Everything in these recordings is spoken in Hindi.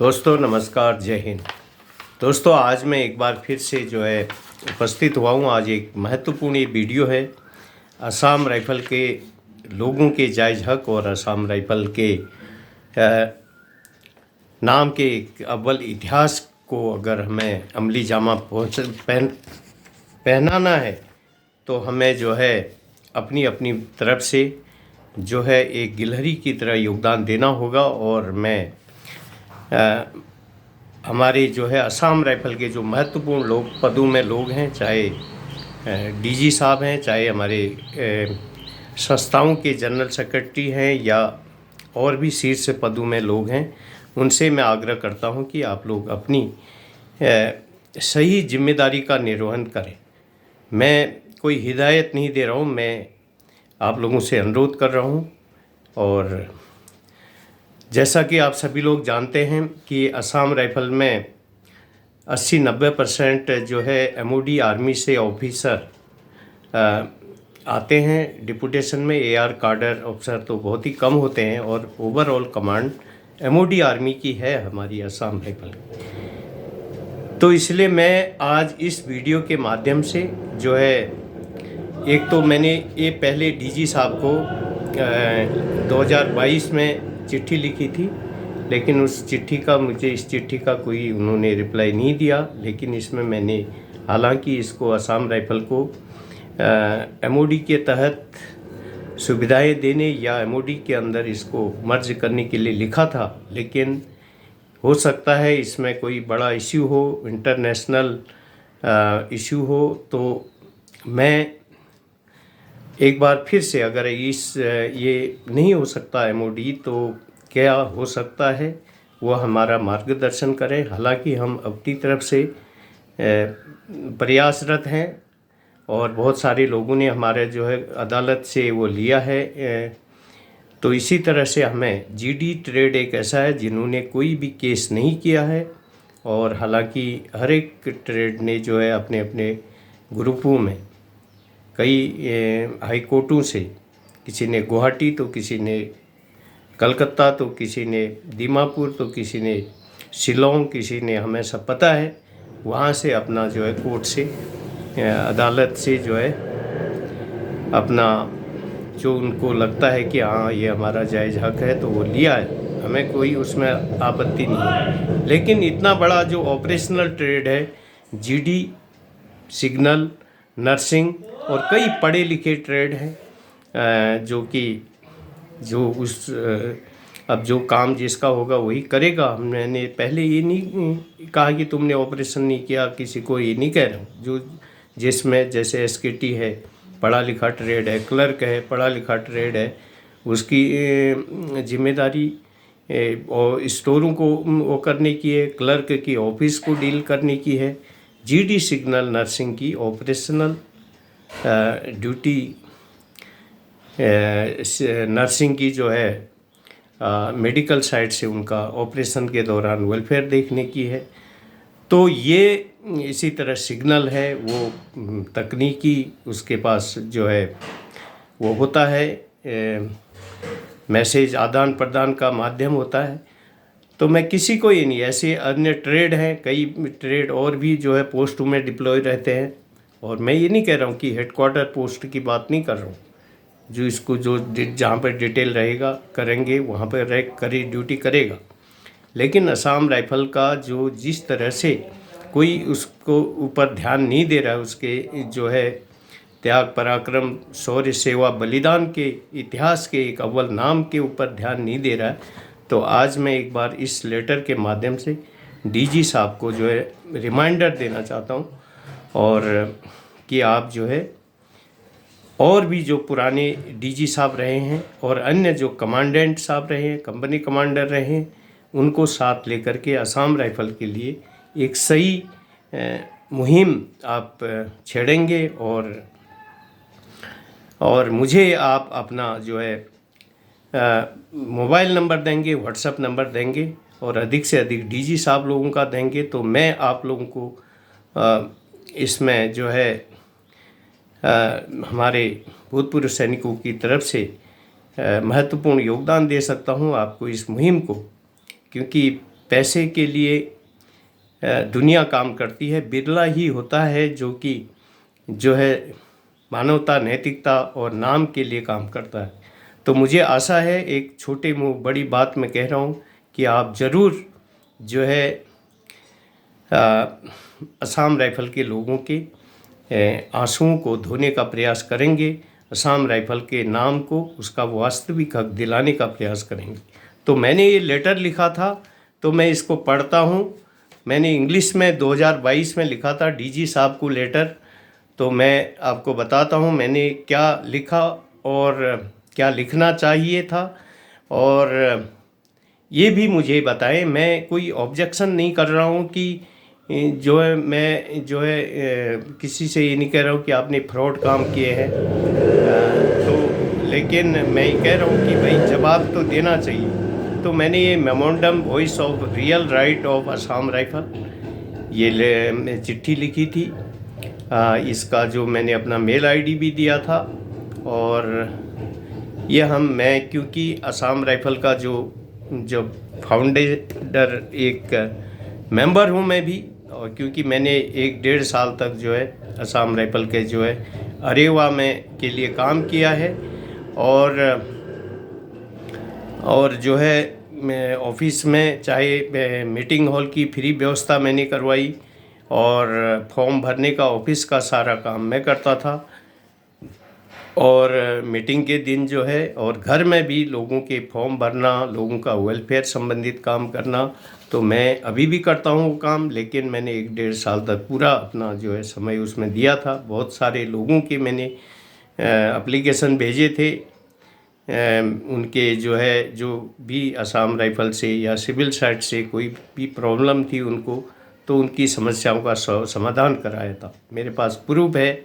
दोस्तों नमस्कार, जय हिंद। दोस्तों आज मैं एक बार फिर से उपस्थित हुआ हूँ। आज एक महत्वपूर्ण ये वीडियो है असम राइफ़ल के लोगों के जायज़ हक और असम राइफ़ल के नाम के एक अव्वल इतिहास को अगर हमें अमली जामा पहनाना है तो हमें अपनी अपनी तरफ से एक गिलहरी की तरह योगदान देना होगा। और मैं हमारे असम राइफ़ल के जो महत्वपूर्ण पदों में लोग हैं, चाहे डीजी साहब हैं, चाहे हमारे संस्थाओं के जनरल सेक्रेटरी हैं या और भी शीर्ष पदों में लोग हैं, उनसे मैं आग्रह करता हूं कि आप लोग अपनी सही जिम्मेदारी का निर्वहन करें। मैं कोई हिदायत नहीं दे रहा हूं, मैं आप लोगों से अनुरोध कर रहा हूं। और जैसा कि आप सभी लोग जानते हैं कि असम राइफ़ल में 80-90% एमओडी आर्मी से ऑफिसर आते हैं डिपुटेशन में। एआर कार्डर ऑफिसर तो बहुत ही कम होते हैं और ओवरऑल कमांड एमओडी आर्मी की है हमारी असम राइफ़ल। तो इसलिए मैं आज इस वीडियो के माध्यम से एक तो मैंने ये पहले डीजी साहब को 2022 में चिट्ठी लिखी थी, लेकिन इस चिट्ठी का कोई उन्होंने रिप्लाई नहीं दिया। लेकिन इसमें मैंने हालांकि इसको असम राइफ़ल को एमओडी के तहत सुविधाएं देने या एमओडी के अंदर इसको मर्ज करने के लिए लिखा था, लेकिन हो सकता है इसमें कोई बड़ा इश्यू हो, इंटरनेशनल इश्यू हो। तो मैं एक बार फिर से अगर ये नहीं हो सकता एमओडी, तो क्या हो सकता है वो हमारा मार्गदर्शन करें। हालांकि हम अपनी तरफ से प्रयासरत हैं और बहुत सारे लोगों ने हमारे अदालत से वो लिया है। तो इसी तरह से हमें जीडी ट्रेड एक ऐसा है जिन्होंने कोई भी केस नहीं किया है, और हालांकि हर एक ट्रेड ने अपने अपने ग्रुपों में कई हाई कोर्टों से, किसी ने गुवाहाटी, तो किसी ने कलकत्ता, तो किसी ने दीमापुर, तो किसी ने शिलोंग, किसी ने, हमें सब पता है, वहाँ से अपना कोर्ट से अदालत से अपना जो उनको लगता है कि हाँ ये हमारा जायज़ हक है, तो वो लिया है। हमें कोई उसमें आपत्ति नहीं है। लेकिन इतना बड़ा जो ऑपरेशनल ट्रेड है, जीडी, सिग्नल, नर्सिंग और कई पढ़े लिखे ट्रेड हैं, अब जो काम जिसका होगा वही करेगा। मैंने पहले ये नहीं कहा कि तुमने ऑपरेशन नहीं किया, किसी को ये नहीं कह रहा हूँ। जिसमें जैसे एसकेटी है, पढ़ा लिखा ट्रेड है, क्लर्क है, पढ़ा लिखा ट्रेड है, उसकी जिम्मेदारी और स्टोरों को वो करने की है, क्लर्क की ऑफिस को डील करने की है, जीडी सिग्नल नर्सिंग की ऑपरेशनल ड्यूटी, नर्सिंग की मेडिकल साइड से उनका ऑपरेशन के दौरान वेलफेयर देखने की है। तो ये इसी तरह सिग्नल है, वो तकनीकी उसके पास वो होता है, मैसेज आदान प्रदान का माध्यम होता है। तो मैं किसी को ये नहीं, ऐसे अन्य ट्रेड हैं, कई ट्रेड और भी पोस्टों में डिप्लॉय रहते हैं। और मैं ये नहीं कह रहा हूँ कि हेडक्वार्टर पोस्ट की बात नहीं कर रहा हूँ, जहाँ पर डिटेल रहेगा करेंगे, वहाँ पर ड्यूटी करेगा। लेकिन असम राइफ़ल का जिस तरह से कोई उसको ऊपर ध्यान नहीं दे रहा है, उसके त्याग, पराक्रम, शौर्य, सेवा, बलिदान के इतिहास के एक अव्वल नाम के ऊपर ध्यान नहीं दे रहा है, तो आज मैं एक बार इस लेटर के माध्यम से डीजी साहब को रिमाइंडर देना चाहता हूँ, और कि आप और भी जो पुराने डीजी साहब रहे हैं और अन्य जो कमांडेंट साहब रहे हैं, कंपनी कमांडर रहे हैं, उनको साथ लेकर के असम राइफ़ल के लिए एक सही मुहिम आप छेड़ेंगे। और मुझे आप अपना मोबाइल नंबर देंगे, व्हाट्सएप नंबर देंगे, और अधिक से अधिक डीजी साहब लोगों का देंगे, तो मैं आप लोगों को इसमें हमारे भूतपूर्व सैनिकों की तरफ से महत्वपूर्ण योगदान दे सकता हूं आपको इस मुहिम को। क्योंकि पैसे के लिए दुनिया काम करती है, बिरला ही होता है जो है मानवता, नैतिकता और नाम के लिए काम करता है। तो मुझे आशा है, एक छोटे मुँह बड़ी बात मैं कह रहा हूँ कि आप ज़रूर जो है असम राइफ़ल के लोगों के आंसुओं को धोने का प्रयास करेंगे, असम राइफ़ल के नाम को उसका वास्तविक हक दिलाने का प्रयास करेंगे। तो मैंने ये लेटर लिखा था, तो मैं इसको पढ़ता हूँ। मैंने इंग्लिश में 2022 में लिखा था डीजी साहब को लेटर। तो मैं आपको बताता हूँ मैंने क्या लिखा और क्या लिखना चाहिए था, और ये भी मुझे बताएं। मैं कोई ऑब्जेक्शन नहीं कर रहा हूँ कि जो है मैं जो है किसी से ये नहीं कह रहा हूँ कि आपने फ्रॉड काम किए हैं, तो लेकिन मैं ये कह रहा हूँ कि भाई जवाब तो देना चाहिए। तो मैंने ये memorandum voice of real right of Assam rifle ये चिट्ठी लिखी थी। इसका जो मैंने अपना मेल आईडी भी दिया था, और ये मैं क्योंकि असम राइफल का जो फाउंडेटर एक मेंबर हूँ मैं भी, और क्योंकि मैंने 1-1.5 साल तक जो है असम राइफल के जो है अरेवा में के लिए काम किया है, और जो है मैं ऑफिस में चाहे मीटिंग हॉल की फ्री व्यवस्था मैंने करवाई, और फॉर्म भरने का ऑफिस का सारा काम मैं करता था, और मीटिंग के दिन जो है और घर में भी लोगों के फॉर्म भरना, लोगों का वेलफेयर संबंधित काम करना, तो मैं अभी भी करता हूँ वो काम। लेकिन मैंने 1-1.5 साल तक पूरा अपना जो है समय उसमें दिया था। बहुत सारे लोगों के मैंने एप्लीकेशन भेजे थे, उनके जो भी असम राइफल से या सिविल साइड से कोई भी प्रॉब्लम थी उनको, तो उनकी समस्याओं का समाधान कराया था। मेरे पास प्रूफ है,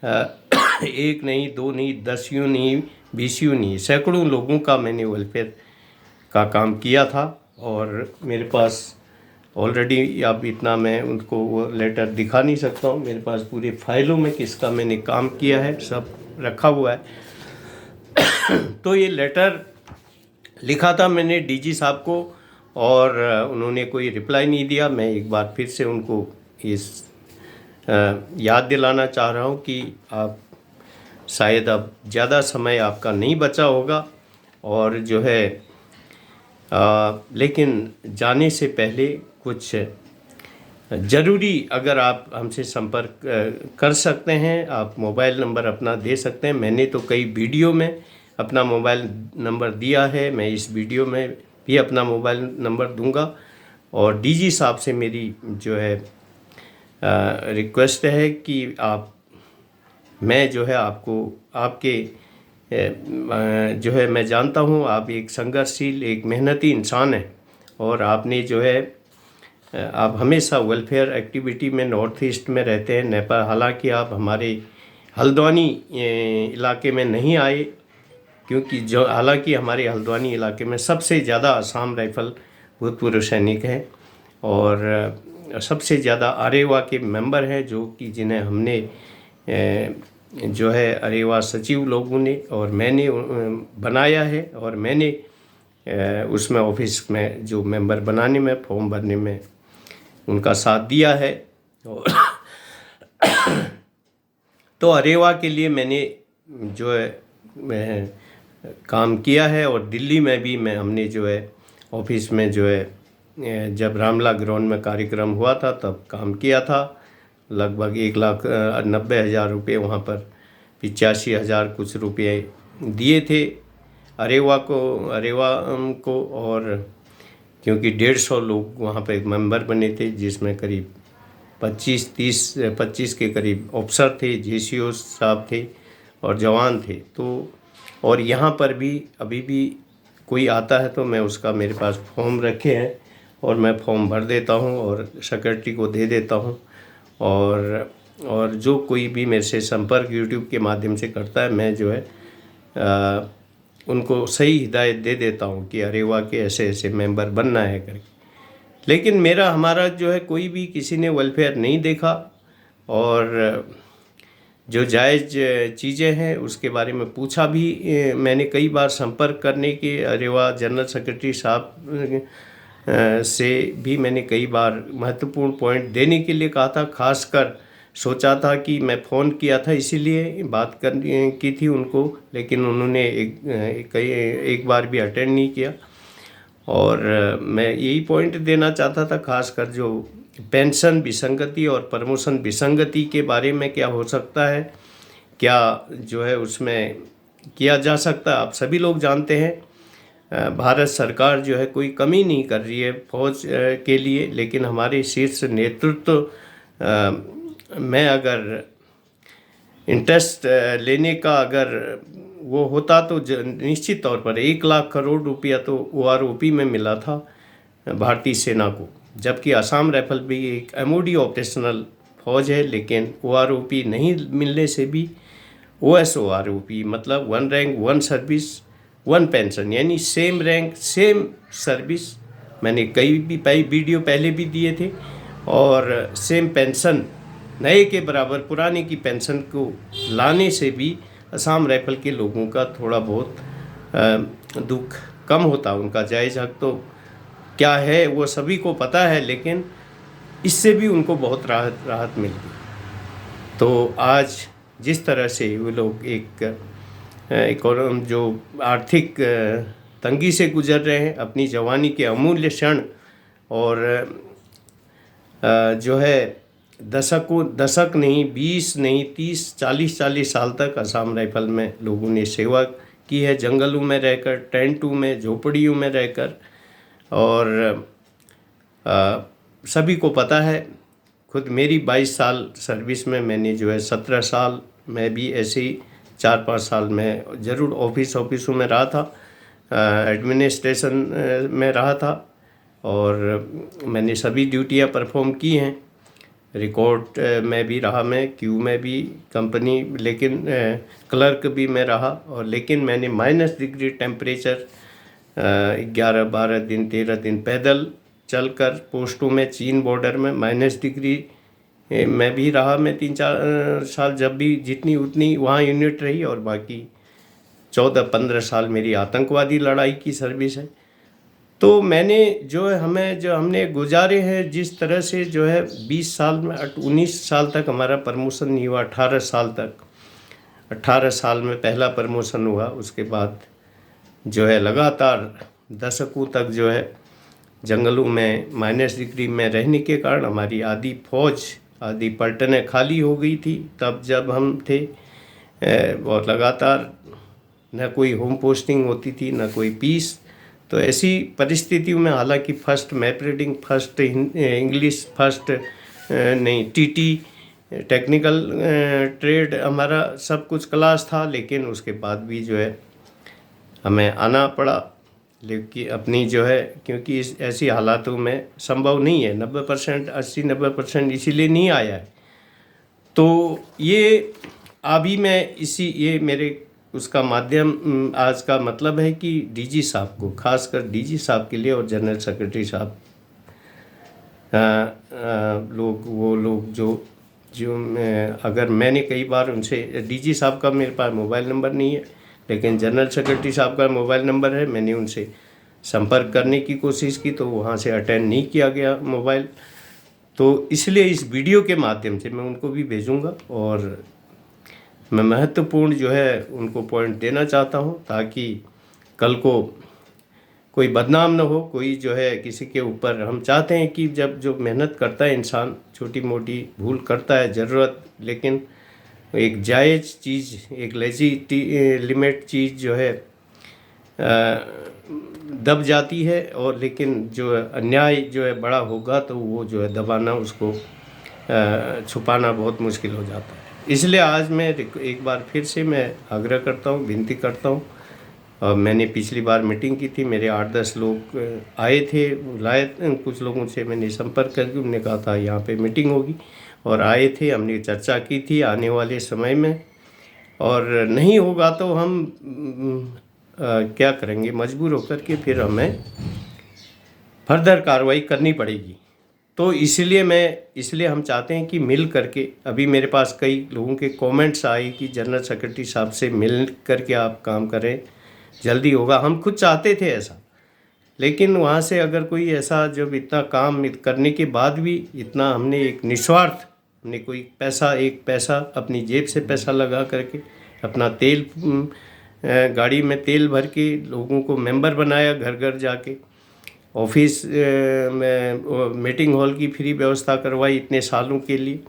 1 नहीं, 2 नहीं, 10 यूँ नहीं, 20 यूँ नहीं, सैकड़ों लोगों का मैंने वेलफेयर का काम किया था। और मेरे पास ऑलरेडी, अब इतना मैं उनको वो लेटर दिखा नहीं सकता हूँ, मेरे पास पूरे फाइलों में किसका मैंने काम किया है सब रखा हुआ है। तो ये लेटर लिखा था मैंने डीजी साहब को, और उन्होंने कोई रिप्लाई नहीं दिया। मैं एक बार फिर से उनको इस याद दिलाना चाह रहा हूँ कि आप शायद अब ज़्यादा समय आपका नहीं बचा होगा, और जो है लेकिन जाने से पहले कुछ ज़रूरी, अगर आप हमसे संपर्क कर सकते हैं, आप मोबाइल नंबर अपना दे सकते हैं। मैंने तो कई वीडियो में अपना मोबाइल नंबर दिया है, मैं इस वीडियो में भी अपना मोबाइल नंबर दूंगा। और डीजी साहब से मेरी जो है रिक्वेस्ट है कि मैं जो है आपको आपके जो है मैं जानता हूँ आप एक संघर्षशील, एक मेहनती इंसान हैं, और आपने जो है आप हमेशा वेलफेयर एक्टिविटी में नॉर्थ ईस्ट में रहते हैं नेपाल। हालांकि आप हमारे हल्द्वानी इलाके में नहीं आए, क्योंकि हालांकि हमारे हल्द्वानी इलाके में सबसे ज़्यादा असम राइफल भूतपूर्व सैनिक हैं, और सबसे ज़्यादा अरेवा के मेंबर हैं, जो कि जिन्हें हमने जो है अरेवा सचिव लोगों ने और मैंने बनाया है, और मैंने उसमें ऑफिस में जो मेंबर बनाने में, फॉर्म भरने में उनका साथ दिया है। तो अरेवा के लिए मैंने जो है काम किया है, और दिल्ली में भी हमने जो है ऑफिस में जो है जब रामला ग्राउंड में कार्यक्रम हुआ था तब काम किया था। लगभग 1,90,000 रुपये वहाँ पर 85,000 कुछ रुपये दिए थे अरेवा को, और क्योंकि 150 लोग वहाँ पे मेंबर बने थे, जिसमें करीब 25 के करीब ऑफिसर थे, जेसीओ साहब थे और जवान थे। तो और यहाँ पर भी अभी भी कोई आता है तो मैं उसका, मेरे पास फॉर्म रखे हैं और मैं फॉर्म भर देता हूँ और सेक्रेटरी को दे देता हूँ। और जो कोई भी मेरे से संपर्क यूट्यूब के माध्यम से करता है, मैं जो है उनको सही हिदायत दे देता हूँ कि अरेवा के ऐसे ऐसे मेंबर बनना है करके। लेकिन हमारा जो है कोई भी किसी ने वेलफेयर नहीं देखा, और जो जायज़ चीज़ें हैं उसके बारे में पूछा भी। मैंने कई बार संपर्क करने के अरेवा जनरल सेक्रेटरी साहब से भी मैंने कई बार महत्वपूर्ण पॉइंट देने के लिए कहा था। खासकर सोचा था कि मैं फ़ोन किया था इसीलिए बात करनी की थी उनको, लेकिन उन्होंने एक बार भी अटेंड नहीं किया। और मैं यही पॉइंट देना चाहता था, खासकर जो पेंशन विसंगति और प्रमोशन विसंगति के बारे में क्या हो सकता है, क्या जो है उसमें किया जा सकता है। आप सभी लोग जानते हैं भारत सरकार जो है कोई कमी नहीं कर रही है फौज के लिए, लेकिन हमारे शीर्ष नेतृत्व में अगर इंटरेस्ट लेने का अगर वो होता तो निश्चित तौर पर 1 लाख करोड़ रुपया तो OROP में मिला था भारतीय सेना को, जबकि असम राइफल भी एक MOD ऑपरेशनल फौज है, लेकिन OROP नहीं मिलने से भी OSOROP मतलब 1 रैंक 1 सर्विस 1 पेंशन, यानी सेम रैंक सेम सर्विस, मैंने कई वीडियो पहले भी दिए थे, और सेम पेंशन नए के बराबर पुराने की पेंशन को लाने से भी असम राइफल के लोगों का थोड़ा बहुत दुख कम होता। उनका जायज़ हक तो क्या है वो सभी को पता है, लेकिन इससे भी उनको बहुत राहत मिलती। तो आज जिस तरह से वो लोग एक जो आर्थिक तंगी से गुजर रहे हैं, अपनी जवानी के अमूल्य क्षण और जो है दशक नहीं 20 नहीं 30-40 साल तक असम राइफल में लोगों ने सेवा की है, जंगलों में रहकर, टेंटों में, झोपड़ियों में रहकर। और सभी को पता है, खुद मेरी 22 साल सर्विस में मैंने जो है 17 साल में भी ऐसे ही 4-5 साल में ज़रूर ऑफिसों में रहा था, एडमिनिस्ट्रेशन में रहा था, और मैंने सभी ड्यूटियां परफॉर्म की हैं। रिकॉर्ड में भी रहा मैं, क्यू में भी कंपनी, लेकिन क्लर्क भी मैं रहा। और लेकिन मैंने -डिग्री टेम्परेचर 11-12 दिन 13 दिन पैदल चलकर पोस्टों में चीन बॉर्डर में -डिग्री में भी रहा मैं 3-4 साल, जब भी जितनी उतनी वहाँ यूनिट रही। और बाकी 14-15 साल मेरी आतंकवादी लड़ाई की सर्विस है। तो मैंने जो है हमने गुजारे हैं जिस तरह से जो है 20 साल में 19 साल तक हमारा प्रमोशन नहीं हुआ, 18 साल में पहला प्रमोशन हुआ। उसके बाद जो है लगातार दशकों तक जो है जंगलों में -डिग्री में रहने के कारण हमारी आधी पलटनें खाली हो गई थी तब जब हम थे, और लगातार न कोई होम पोस्टिंग होती थी न कोई पीस। तो ऐसी परिस्थितियों में, हालांकि first map reading, first English, first नहीं TT टेक्निकल ट्रेड हमारा सब कुछ क्लास था, लेकिन उसके बाद भी जो है हमें आना पड़ा। लेकिन अपनी जो है, क्योंकि इस ऐसी हालातों में संभव नहीं है, 90% 80-90% इसीलिए नहीं आया है। तो ये अभी मैं ये मेरे उसका माध्यम आज का मतलब है कि DG साहब को, खासकर DG साहब के लिए और जनरल सेक्रेटरी साहब वो लोग जो अगर मैंने कई बार उनसे, DG साहब का मेरे पास मोबाइल नंबर नहीं है, लेकिन जनरल सेक्रेटरी साहब का मोबाइल नंबर है। मैंने उनसे संपर्क करने की कोशिश की तो वहाँ से अटेंड नहीं किया गया मोबाइल। तो इसलिए इस वीडियो के माध्यम से मैं उनको भी भेजूँगा, और मैं महत्वपूर्ण जो है उनको पॉइंट देना चाहता हूँ, ताकि कल को कोई बदनाम न हो, कोई जो है किसी के ऊपर। हम चाहते हैं कि जब जो मेहनत करता है इंसान, छोटी मोटी भूल करता है ज़रूरत, लेकिन एक जायज़ चीज़, एक लिमिट चीज़ जो है दब जाती है, और लेकिन जो अन्याय जो है बड़ा होगा तो वो जो है दबाना, उसको छुपाना बहुत मुश्किल हो जाता है। इसलिए आज मैं एक बार फिर से मैं आग्रह करता हूँ, विनती करता हूँ। मैंने पिछली बार मीटिंग की थी, मेरे 8-10 लोग आए थे, बुलाए, कुछ लोगों से मैंने संपर्क करके उन्होंने कहा था यहाँ पे मीटिंग होगी, और आए थे, हमने चर्चा की थी आने वाले समय में। और नहीं होगा तो हम क्या करेंगे, मजबूर होकर के फिर हमें फर्दर कार्रवाई करनी पड़ेगी। तो इसलिए हम चाहते हैं कि मिल करके, अभी मेरे पास कई लोगों के कमेंट्स आए कि जनरल सेक्रेटरी साहब से मिल करके आप काम करें, जल्दी होगा। हम खुद चाहते थे ऐसा, लेकिन वहाँ से अगर कोई ऐसा जब इतना काम करने के बाद भी इतना हमने एक निस्वार्थ, हमने कोई पैसा, एक पैसा अपनी जेब से पैसा लगा करके अपना तेल गाड़ी में तेल भर के लोगों को मेंबर बनाया, घर घर जाके ऑफिस में मीटिंग हॉल की फ्री व्यवस्था करवाई इतने सालों के लिए।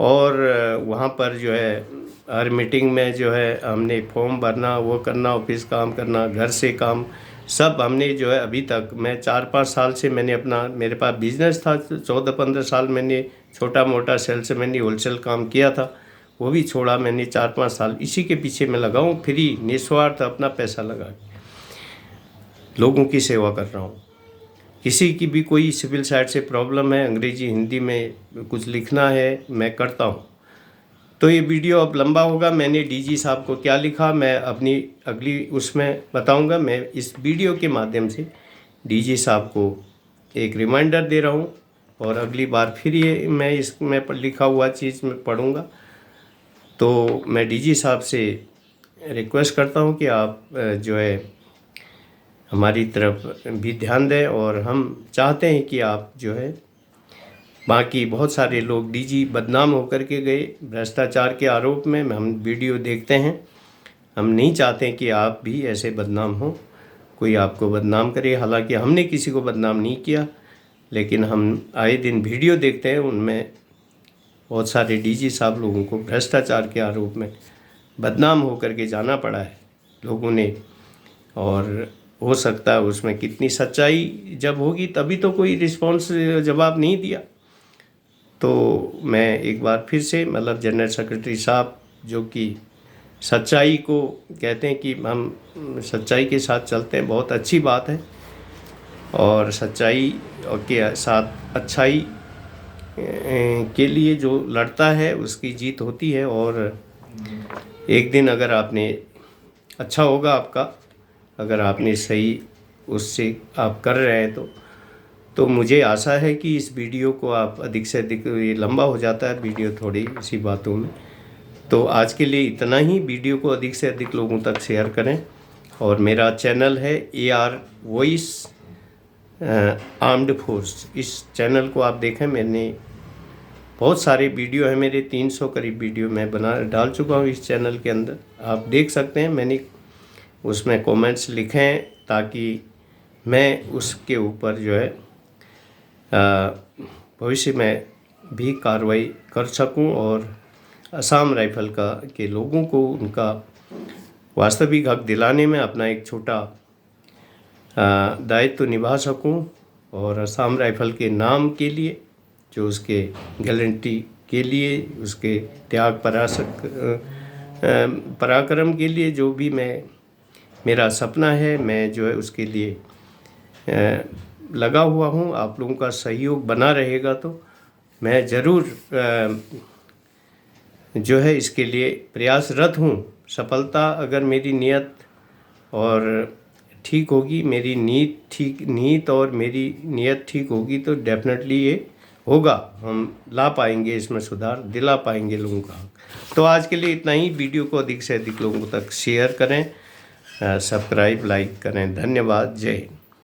और वहाँ पर जो है हर मीटिंग में जो है हमने फॉर्म भरना, वो करना, ऑफिस काम करना, घर से काम, सब हमने जो है अभी तक मैं 4-5 साल से मैंने अपना, मेरे पास बिजनेस था, 14-15 साल मैंने छोटा मोटा सेल्समैन होलसेल काम किया था, वो भी छोड़ा मैंने। 4-5 साल इसी के पीछे मैं लगा हूँ, फ्री निस्वार्थ अपना पैसा लगा के लोगों की सेवा कर रहा हूँ। किसी की भी कोई सिविल साइड से प्रॉब्लम है, अंग्रेजी हिंदी में कुछ लिखना है, मैं करता हूँ। तो ये वीडियो अब लंबा होगा, मैंने डीजी साहब को क्या लिखा मैं अपनी अगली उसमें बताऊंगा। मैं इस वीडियो के माध्यम से डीजी साहब को एक रिमाइंडर दे रहा हूँ और अगली बार फिर ये मैं इसमें लिखा हुआ चीज़ में पढ़ूँगा। तो मैं डीजी साहब से रिक्वेस्ट करता हूँ कि आप जो है हमारी तरफ भी ध्यान दें, और हम चाहते हैं कि आप जो है, बाकी बहुत सारे लोग डीजी बदनाम होकर के गए भ्रष्टाचार के आरोप में, हम वीडियो देखते हैं। हम नहीं चाहते कि आप भी ऐसे बदनाम हो, कोई आपको बदनाम करे। हालांकि हमने किसी को बदनाम नहीं किया, लेकिन हम आए दिन वीडियो देखते हैं, उनमें बहुत सारे डीजी साहब लोगों को भ्रष्टाचार के आरोप में बदनाम होकर के जाना पड़ा है लोगों ने। और हो सकता है उसमें कितनी सच्चाई जब होगी तभी तो कोई रिस्पॉन्स जवाब नहीं दिया। तो मैं एक बार फिर से मतलब जनरल सेक्रेटरी साहब जो कि सच्चाई को कहते हैं कि हम सच्चाई के साथ चलते हैं, बहुत अच्छी बात है, और सच्चाई के साथ अच्छाई के लिए जो लड़ता है उसकी जीत होती है। और एक दिन अगर आपने अच्छा होगा आपका, अगर आपने सही उससे आप कर रहे हैं तो मुझे आशा है कि इस वीडियो को आप अधिक से अधिक, ये लंबा हो जाता है वीडियो थोड़ी इसी बातों में, तो आज के लिए इतना ही। वीडियो को अधिक से अधिक लोगों तक शेयर करें। और मेरा चैनल है AR वॉइस आर्म्ड फोर्स, इस चैनल को आप देखें। मैंने बहुत सारे वीडियो हैं मेरे, 300 करीब वीडियो मैं डाल चुका हूँ इस चैनल के अंदर, आप देख सकते हैं। मैंने उसमें कमेंट्स लिखे हैं ताकि मैं उसके ऊपर जो है भविष्य में भी कार्रवाई कर सकूं, और असम राइफल के लोगों को उनका वास्तविक हक दिलाने में अपना एक छोटा दायित्व निभा सकूं, और असम राइफल के नाम के लिए, जो उसके गारंटी के लिए, उसके त्याग पराक्रम के लिए जो भी मेरा सपना है, मैं जो है उसके लिए लगा हुआ हूँ। आप लोगों का सहयोग बना रहेगा तो मैं ज़रूर जो है इसके लिए प्रयासरत हूँ। सफलता अगर मेरी नीयत और ठीक होगी, मेरी नीयत और मेरी नीयत ठीक होगी तो डेफिनेटली ये होगा, हम ला पाएंगे, इसमें सुधार दिला पाएंगे लोगों का। तो आज के लिए इतना ही। वीडियो को अधिक से अधिक लोगों तक शेयर करें, सब्सक्राइब, लाइक करें। धन्यवाद। जय हिंद।